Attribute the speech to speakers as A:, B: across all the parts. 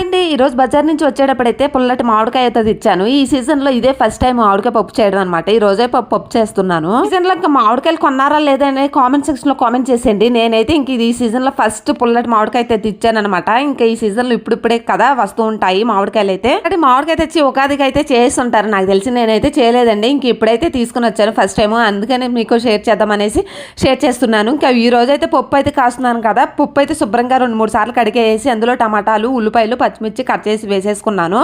A: అండి ఈరోజు బజార్ నుంచి వచ్చేటప్పుడైతే పుల్లటి మామిడికాయ అయితే తెచ్చాను. ఈ సీజన్ లో ఇదే ఫస్ట్ టైం మామిడికాయ పప్పు చేయడం అనమాట. ఈ రోజే పప్పు చేస్తున్నాను. సీజన్ లో ఇంకా మామిడికాయలు కొన్నారా లేదా అని కామెంట్ సెక్షన్ లో కామెంట్ చేసేయండి. నేనైతే ఇంక ఈ సీజన్ లో ఫస్ట్ పుల్లటి మామిడికాయ అయితే తెచ్చాను అనమాట. ఇంకా ఈ సీజన్ లో ఇప్పుడిప్పుడే కదా వస్తూ ఉంటాయి మామిడికాయలు అయితే. మామిడికాయ తెచ్చి ఉగాదికి అయితే చేస్తుంటారు నాకు తెలిసి. నేనైతే చేయలేదండి. ఇంక ఇప్పుడైతే తీసుకుని వచ్చాను ఫస్ట్ టైం. అందుకని మీకు షేర్ చేద్దాం అనేసి షేర్ చేస్తున్నాను. ఇంకా ఈ రోజు అయితే పప్పు అయితే కాస్తున్నాను కదా. పప్పు అయితే శుభ్రంగా 2-3 సార్లు కడిగేసి అందులో టమాటాలు, ఉల్లిపాయలు, పచ్చిమిర్చి కట్ చేసి వేసేసుకున్నాను.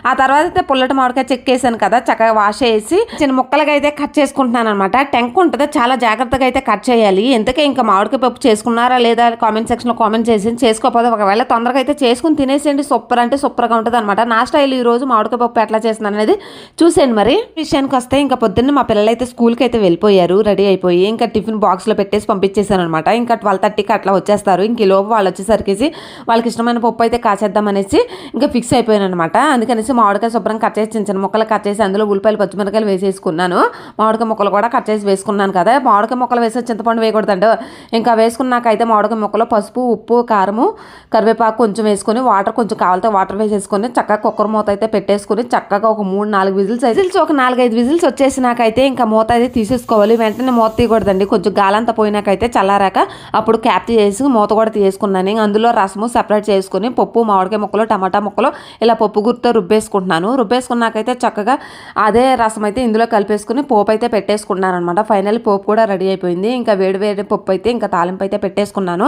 A: ఆ తర్వాత అయితే పుల్లటి మామిడికాయ చెక్కేసాను కదా, చక్కగా వాష్ చేసి చిన్న ముక్కలుగా అయితే కట్ చేసుకుంటున్నాను అనమాట. టెంక్ ఉంటుంది, చాలా జాగ్రత్తగా అయితే కట్ చేయాలి. ఎందుకే ఇంకా మామిడికాయ పప్పు చేసుకున్నారా లేదా కామెంట్ సెక్షన్ లో కామెంట్ చేసి, చేసుకోకపోతే ఒకవేళ తొందరగా అయితే చేసుకుని తినేసేయండి. సూపర్ అంటే సూపర్గా ఉంటుంది అనమాట. నా స్టైల్ ఈ రోజు మామిడికాయ పప్పు ఎట్లా చేస్తున్నాను అనేది చూసేయండి. మరి విషయానికి వస్తే ఇంకా పొద్దున్న మా పిల్లలు అయితే స్కూల్కి అయితే వెళ్ళిపోయారు, రెడీ అయిపోయి. ఇంకా టిఫిన్ బాక్స్ లో పెట్టేసి పంపించేసాను అనమాట. ఇంకా 12:30కి అట్లా వచ్చేస్తారు. ఇంక ఈ లోపు వాళ్ళు వచ్చేసరికి వాళ్ళకి ఇష్టమైన పప్పు అయితే కాచేద్దాం అనేసి ఇంకా ఫిక్స్ అయిపోయాను అనమాట. అందుకనేసి మామిడికాయ శుభ్రం కట్ చేసి చిన్న ముక్కలు కట్ చేసి అందులో ఉల్లిపాయలు, పచ్చిమిరకాయలు వేసేసుకున్నాను. మామిడికాయ ముక్కలు కూడా కట్ చేసి వేసుకున్నాను కదా. మామిడికాయ ముక్కలు వేసి చింతపండు వేయకూడదండి. ఇంకా వేసుకున్నాకైతే మామిడికాయ ముక్కలు పసుపు, ఉప్పు, కారము, కరివేపాకు కొంచెం వేసుకొని వాటర్ కొంచెం కావాలితే వాటర్ వేసేసుకొని చక్కగా కుక్కర్ మూత అయితే పెట్టేసుకుని చక్కగా ఒక 3-4 విజిల్స్ ఒక 4-5 విజిల్స్ వచ్చేసినాకైతే ఇంకా మూత అయితే తీసేసుకోవాలి. వెంటనే మూత తీయకూడదండి. కొంచెం గాలంతా పోయినాకైతే చల్లారాక అప్పుడు క్యాప్ చేసి మూత కూడా తీసుకున్నాను. అందులో రసము సెపరేట్ చేసుకుని పప్పు, మామిడికాయ ముక్కలు, టమాటా ముక్కలు ఇలా పప్పు గుర్తుతో రుబ్బేసుకుంటున్నాను. రుబ్బేసుకున్నాకైతే చక్కగా అదే రసం అయితే ఇందులో కలిపేసుకుని పోపు అయితే పెట్టేసుకున్నాను అనమాట. ఫైనల్ పోపు కూడా రెడీ అయిపోయింది. ఇంకా వేడి పప్పు అయితే ఇంకా తాలింపు అయితే పెట్టేసుకున్నాను.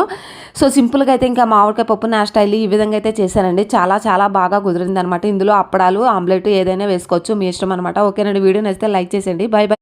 A: సో సింపుల్గా అయితే ఇంకా మామిడికాయ పప్పు నా స్టైల్ ఈ విధంగా అయితే చేశానండి. చాలా చాలా బాగా కుదిరింది అనమాట. ఇందులో అప్పడాలు, ఆమ్లెట్ ఏదైనా వేసుకోవచ్చు, మీ ఇష్టం అనమాట. ఓకేనండి, వీడియో నచ్చితే లైక్ చేసేయండి. By by.